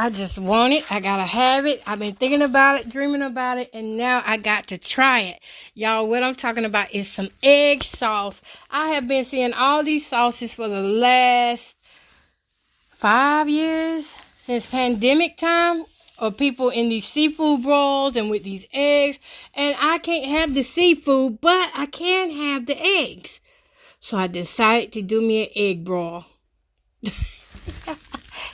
I just want it. I gotta have it. I've been thinking about it, dreaming about it, and now I got to try it. Y'all, what I'm talking about is some egg sauce. I have been seeing all these sauces for the last 5 years since pandemic time, or people in these seafood bowls and with these eggs, and I can't have the seafood, but I can have the eggs. So I decided to do me an egg brawl.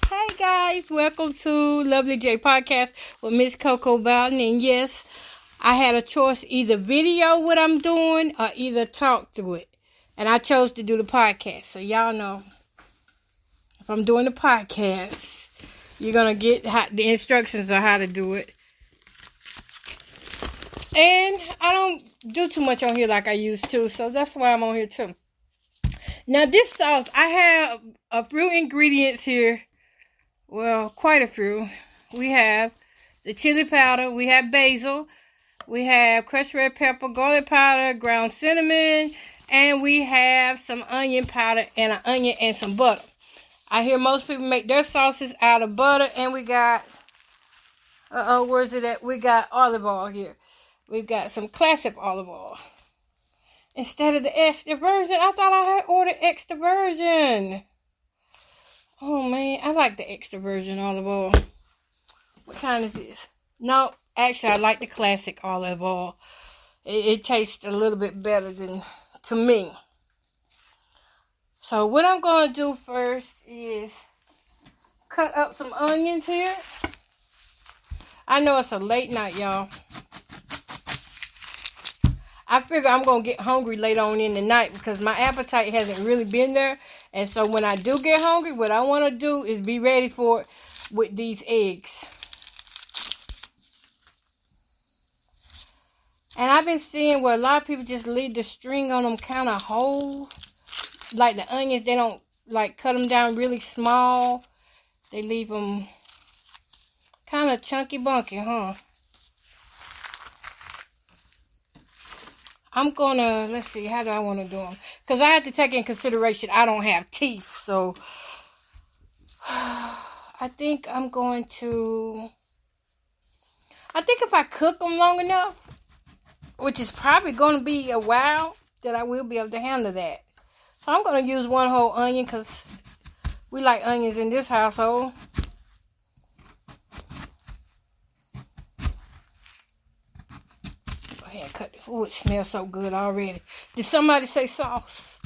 Hey guys, welcome to Lovely J Podcast with Miss Coco Bowden. And yes, I had a choice, either video what I'm doing or either talk through it. And I chose to do the podcast. So y'all know, if I'm doing the podcast, you're going to get the instructions on how to do it. And I don't do too much on here like I used to, so that's why I'm on here too. Now this sauce, I have a few ingredients here. Well, quite a few. We have the chili powder, we have basil, we have crushed red pepper, garlic powder, ground cinnamon, and we have some onion powder and an onion and some butter. I hear most people make their sauces out of butter, and we got, where's it at? We got olive oil here. We've got some classic olive oil. Instead of the extra virgin, I thought I had ordered extra virgin. Oh man, I like the extra virgin olive oil. What kind is this? No, actually I like the classic olive oil. It tastes a little bit better to me. So what I'm going to do first is cut up some onions here. I know it's a late night, y'all. I figure I'm going to get hungry later on in the night because my appetite hasn't really been there. And so when I do get hungry, what I want to do is be ready for it with these eggs. And I've been seeing where a lot of people just leave the string on them kind of whole. Like the onions, they don't like cut them down really small. They leave them kind of chunky bunky, huh? I'm gonna, let's see, how do I want to do them? Because I have to take in consideration I don't have teeth. So, I think I'm going to, I think if I cook them long enough, which is probably going to be a while, that I will be able to handle that. So, I'm going to use one whole onion because we like onions in this household. Cut. Oh, it smells so good already. Did somebody say sauce?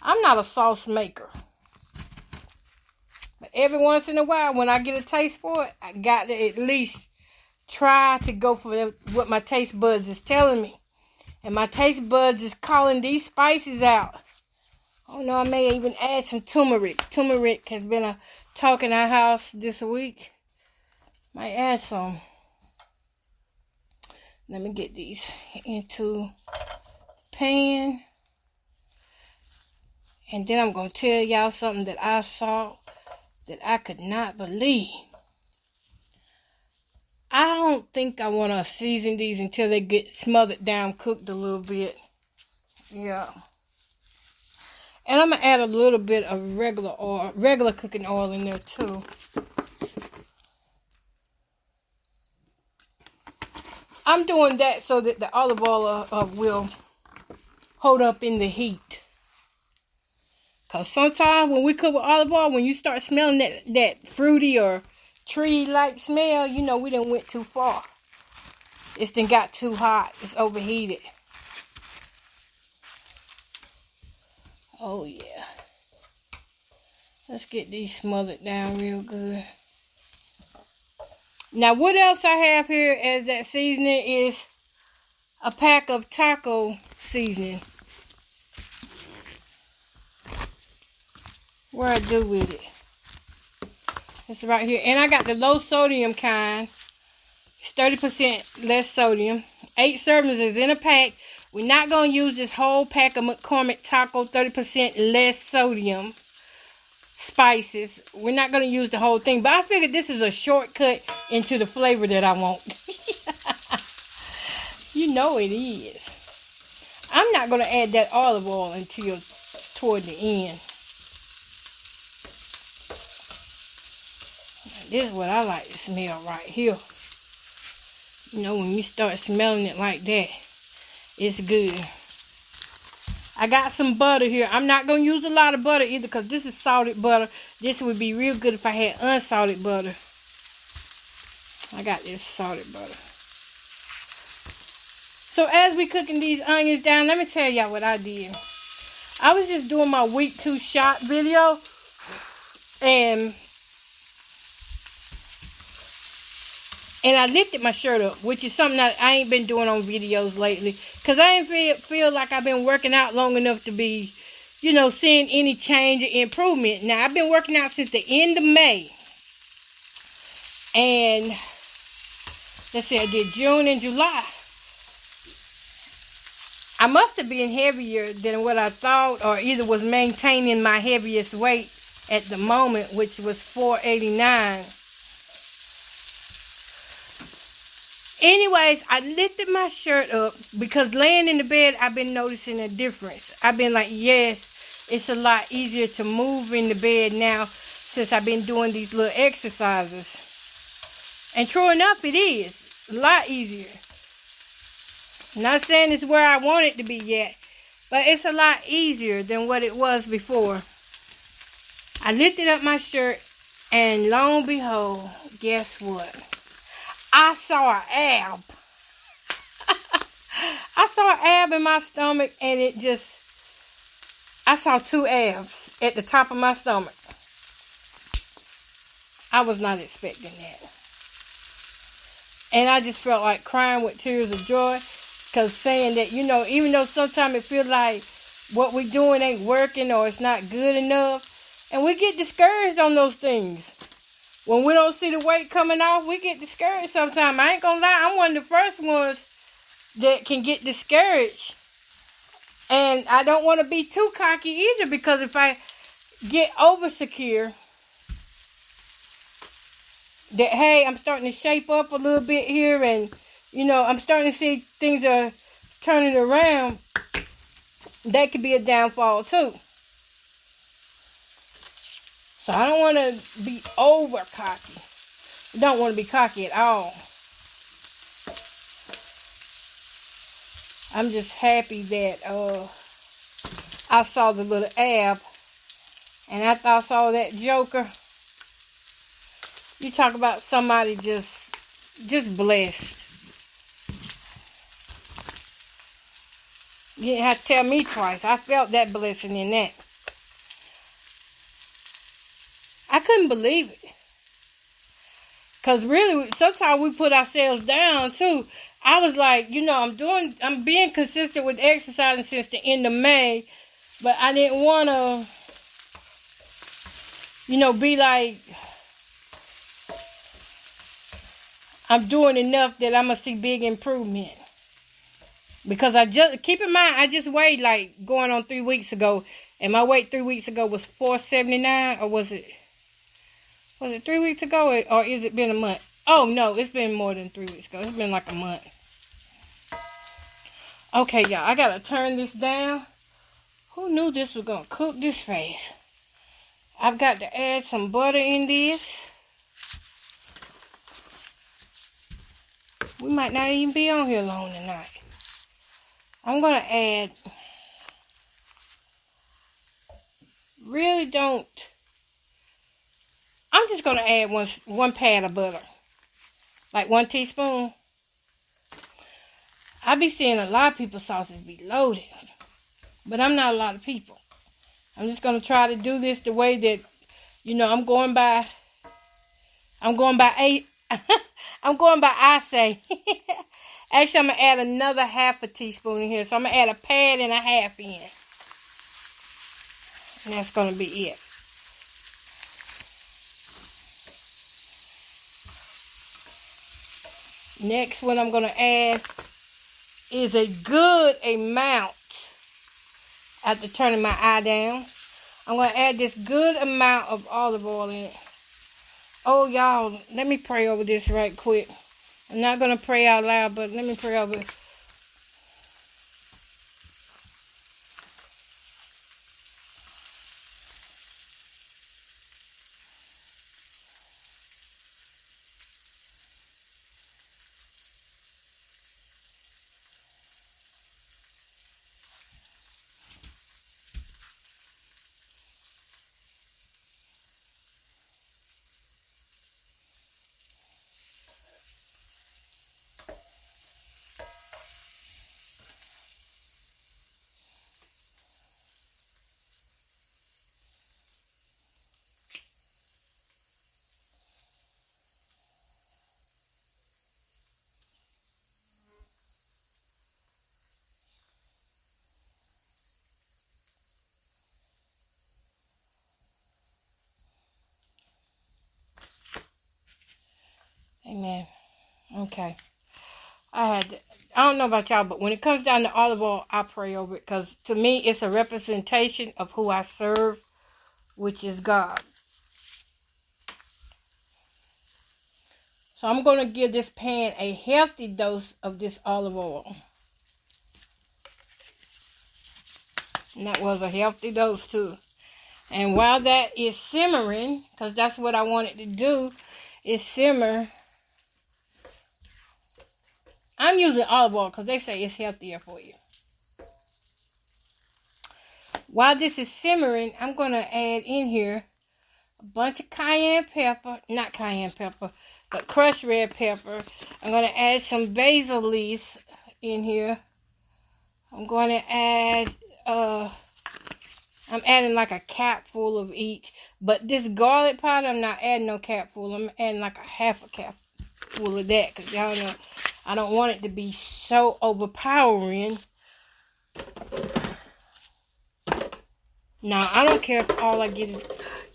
I'm not a sauce maker. But every once in a while, when I get a taste for it, I got to at least try to go for what my taste buds is telling me. And my taste buds is calling these spices out. Oh no, I may even add some turmeric. Turmeric has been a talk in our house this week. Might add some. Let me get these into the pan. And then I'm going to tell y'all something that I saw that I could not believe. I don't think I want to season these until they get smothered down, cooked a little bit. Yeah. And I'm going to add a little bit of regular cooking oil in there too. I'm doing that so that the olive oil will hold up in the heat. Because sometimes when we cook with olive oil, when you start smelling that fruity or tree-like smell, you know we done went too far. It's done got too hot. It's overheated. Oh yeah. Let's get these smothered down real good. Now, what else I have here as that seasoning is a pack of taco seasoning. Where I do with it. It's right here. And I got the low sodium kind. It's 30% less sodium. 8 servings is in a pack. We're not going to use this whole pack of McCormick Taco 30% less sodium spices. We're not going to use the whole thing, but I figured this is a shortcut into the flavor that I want. You know it is. I'm not going to add that olive oil until toward the end. This is what I like to smell right here. You know, when you start smelling it like that, it's good. I got some butter here. I'm not going to use a lot of butter either because this is salted butter. This would be real good if I had unsalted butter. I got this salted butter. So as we cooking these onions down, let me tell y'all what I did. I was just doing my week 2 shot video. And I lifted my shirt up, which is something that I ain't been doing on videos lately. Because I ain't feel like I've been working out long enough to be, you know, seeing any change or improvement. Now, I've been working out since the end of May. And, let's see, I did June and July. I must have been heavier than what I thought, or either was maintaining my heaviest weight at the moment, which was 489. Anyways, I lifted my shirt up because laying in the bed, I've been noticing a difference. I've been like, yes, it's a lot easier to move in the bed now since I've been doing these little exercises. And true enough, it is a lot easier. Not saying it's where I want it to be yet, but it's a lot easier than what it was before. I lifted up my shirt, and lo and behold, guess what? I saw an ab. I saw an ab in my stomach, and I saw 2 abs at the top of my stomach. I was not expecting that. And I just felt like crying with tears of joy, because saying that, you know, even though sometimes it feels like what we're doing ain't working or it's not good enough, and we get discouraged on those things. When we don't see the weight coming off, we get discouraged sometimes. I ain't gonna lie, I'm one of the first ones that can get discouraged. And I don't want to be too cocky either, because if I get over secure, that, hey, I'm starting to shape up a little bit here, and, you know, I'm starting to see things are turning around, that could be a downfall too. So I don't want to be over cocky. I don't want to be cocky at all. I'm just happy that I saw the little ab. And after I saw that joker, you talk about somebody just blessed. You didn't have to tell me twice. I felt that blessing in that. I couldn't believe it. Because really, sometimes we put ourselves down too. I was like, you know, I'm being consistent with exercising since the end of May. But I didn't want to, you know, be like, I'm doing enough that I'm going to see big improvement. Because keep in mind, I just weighed like going on 3 weeks ago. And my weight 3 weeks ago was 479, or was it 3 weeks ago, or is it been a month? Oh, no, it's been more than 3 weeks ago. It's been like a month. Okay, y'all, I got to turn this down. Who knew this was going to cook this fast? I've got to add some butter in this. We might not even be on here long tonight. I'm going to add... Really don't... I'm just going to add one pat of butter. Like 1 teaspoon. I be seeing a lot of people's sauces be loaded. But I'm not a lot of people. I'm just going to try to do this the way that, you know, I'm going by I say. Actually, I'm going to add another 1/2 teaspoon in here. So I'm going to add a pat and a half in. And that's going to be it. Next, what I'm going to add is a good amount, after turning my eye down, I'm going to add this good amount of olive oil in it. Oh, y'all, let me pray over this right quick. I'm not going to pray out loud, but let me pray over it. Amen. Okay. I don't know about y'all, but when it comes down to olive oil, I pray over it. Because to me, it's a representation of who I serve, which is God. So I'm going to give this pan a healthy dose of this olive oil. And that was a healthy dose too. And while that is simmering, because that's what I want it to do, is simmer. I'm using olive oil because they say it's healthier for you. While this is simmering, I'm going to add in here a bunch of cayenne pepper. Not cayenne pepper, but crushed red pepper. I'm going to add some basil leaves in here. I'm going to add, I'm adding like a capful of each. But this garlic powder, I'm not adding no capful. I'm adding like a half a capful of that. Because y'all know, I don't want it to be so overpowering. Now, I don't care if all I get is...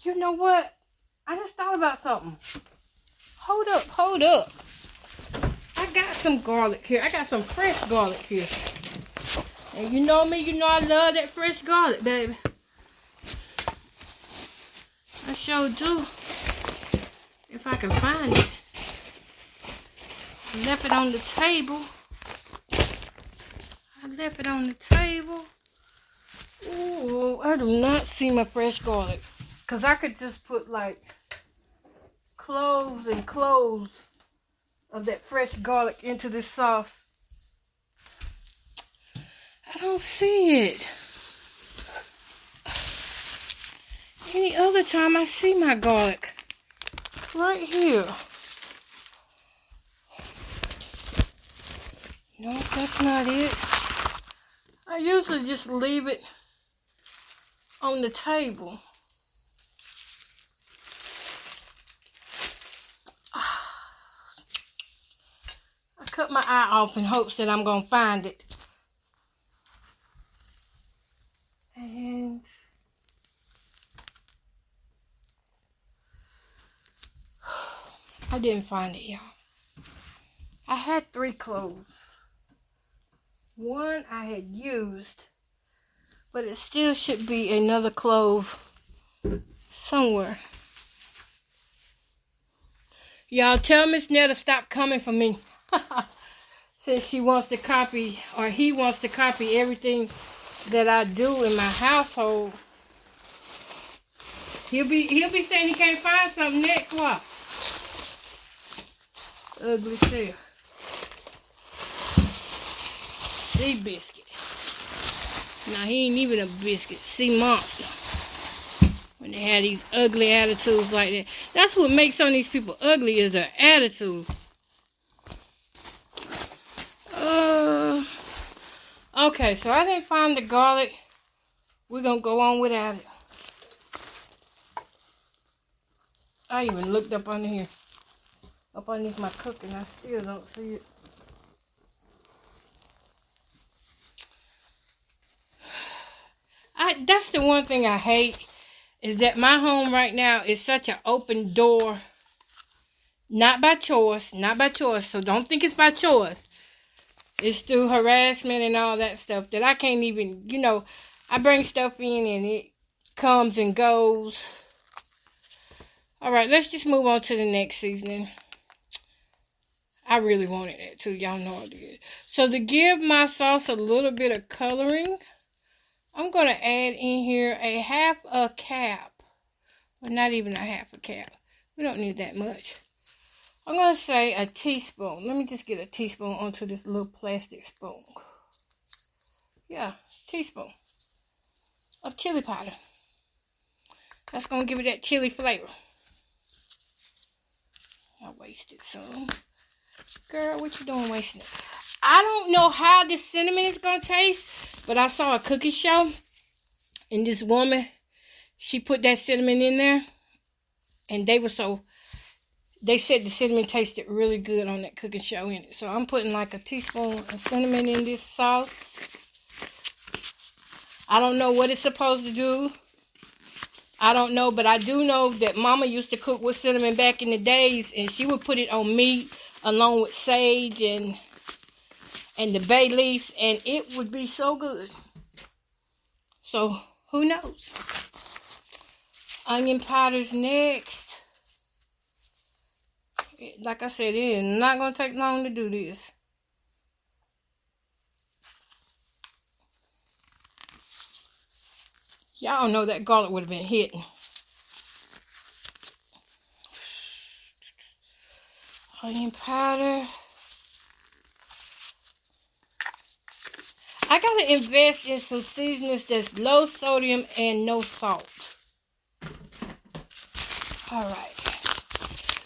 You know what? I just thought about something. Hold up. I got some garlic here. I got some fresh garlic here. And you know me, you know I love that fresh garlic, baby. I sure do. If I can find it. I left it on the table. Ooh, I do not see my fresh garlic. Because I could just put like cloves and cloves of that fresh garlic into this sauce. I don't see it. Any other time I see my garlic. Right here. No, that's not it. I usually just leave it on the table. I cut my eye off in hopes that I'm going to find it. And I didn't find it, y'all. I had 3 cloves. One I had used, but it still should be another clove somewhere. Y'all tell Miss Netta stop coming for me. Since she wants to copy, or he wants to copy everything that I do in my household. He'll be saying he can't find something next. What? Ugly self. Sea biscuit. Now he ain't even a biscuit. Sea monster. When they have these ugly attitudes like that. That's what makes some of these people ugly, is their attitude. Okay, so I didn't find the garlic. We're gonna go on without it. I even looked up under here. Up underneath my cooking. I still don't see it. That's the one thing I hate, is that my home right now is such an open door. Not by choice. So don't think it's by choice. It's through harassment and all that stuff that I can't even, I bring stuff in and it comes and goes. Alright, let's just move on to the next seasoning. I really wanted that too. Y'all know I did. So to give my sauce a little bit of coloring, I'm going to add in here a half a cap. Well, not even a half a cap. We don't need that much. I'm going to say a teaspoon. Let me just get a teaspoon onto this little plastic spoon. Yeah, teaspoon of chili powder. That's going to give it that chili flavor. I wasted some. Girl, what you doing wasting it? I don't know how this cinnamon is going to taste, but I saw a cooking show, and this woman, she put that cinnamon in there, and they said the cinnamon tasted really good on that cooking show in it. So I'm putting like a teaspoon of cinnamon in this sauce. I don't know what it's supposed to do. I don't know, but I do know that Mama used to cook with cinnamon back in the days, and she would put it on meat along with sage and the bay leaves, and it would be so good. So, who knows? Onion powder's next. Like I said, it is not going to take long to do this. Y'all know that garlic would have been hitting. Onion powder. I gotta invest in some seasonings that's low sodium and no salt. Alright.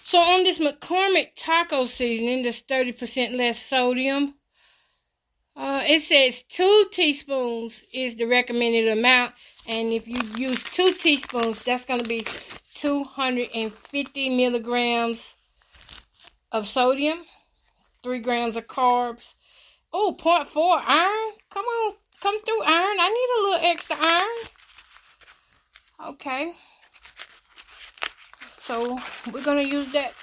So on this McCormick taco seasoning, that's 30% less sodium. It says 2 teaspoons is the recommended amount. And if you use 2 teaspoons, that's going to be 250 milligrams of sodium, 3 grams of carbs. Oh, 0.4 iron. Come on, come through, iron. I need a little extra iron. Okay. So we're going to use that.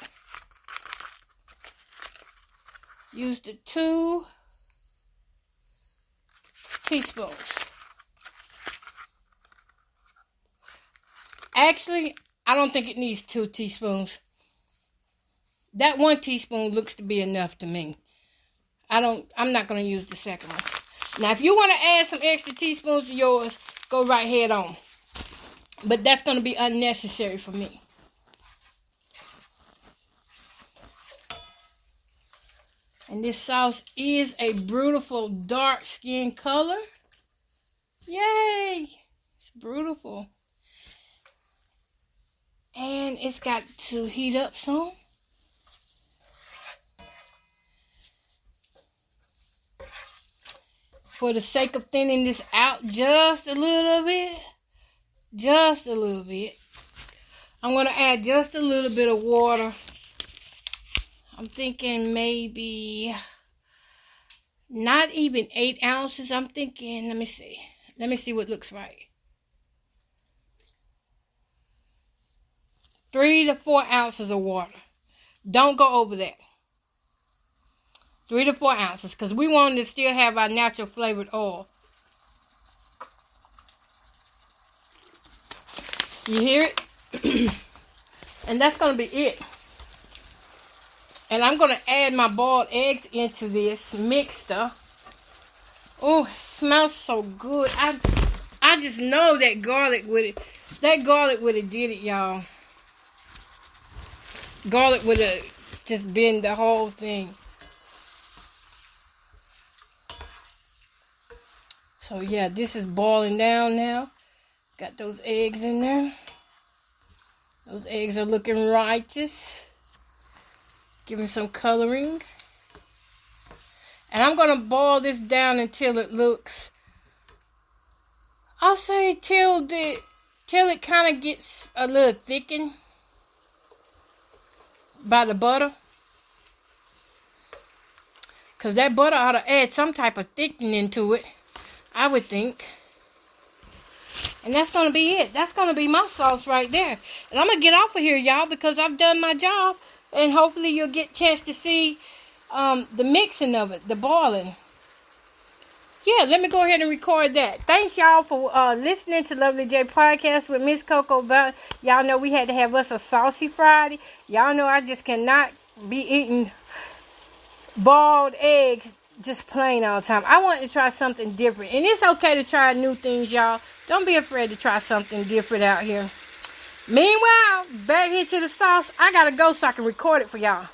Use the 2 teaspoons. Actually, I don't think it needs 2 teaspoons. That 1 teaspoon looks to be enough to me. I'm not going to use the second one. Now, if you want to add some extra teaspoons to yours, go right head on. But that's going to be unnecessary for me. And this sauce is a beautiful dark skin color. Yay! It's beautiful. And it's got to heat up some. For the sake of thinning this out just a little bit. Just a little bit. I'm going to add just a little bit of water. I'm thinking maybe not even 8 ounces. I'm thinking, let me see. Let me see what looks right. 3 to 4 ounces of water. Don't go over that. 3 to 4 ounces, because we want to still have our natural flavored oil. You hear it? And that's going to be it. And I'm going to add my boiled eggs into this mixture. Oh, it smells so good. I just know that garlic would have did it, y'all. Garlic would have just been the whole thing. So yeah, this is boiling down now. Got those eggs in there. Those eggs are looking righteous. Give me some coloring. And I'm going to boil this down until it looks, I'll say till it kind of gets a little thickened by the butter. Because that butter ought to add some type of thickening to it, I would think. And that's going to be it. That's going to be my sauce right there. And I'm going to get off of here, y'all, because I've done my job. And hopefully you'll get a chance to see the mixing of it, the boiling. Yeah, let me go ahead and record that. Thanks, y'all, for listening to Lovely J Podcast with Miss Coco Bell. Y'all know we had to have us a saucy Friday. Y'all know I just cannot be eating boiled eggs just plain all the time. I want to try something different. And it's okay to try new things, y'all. Don't be afraid to try something different out here. Meanwhile, back here to the sauce. I got to go so I can record it for y'all.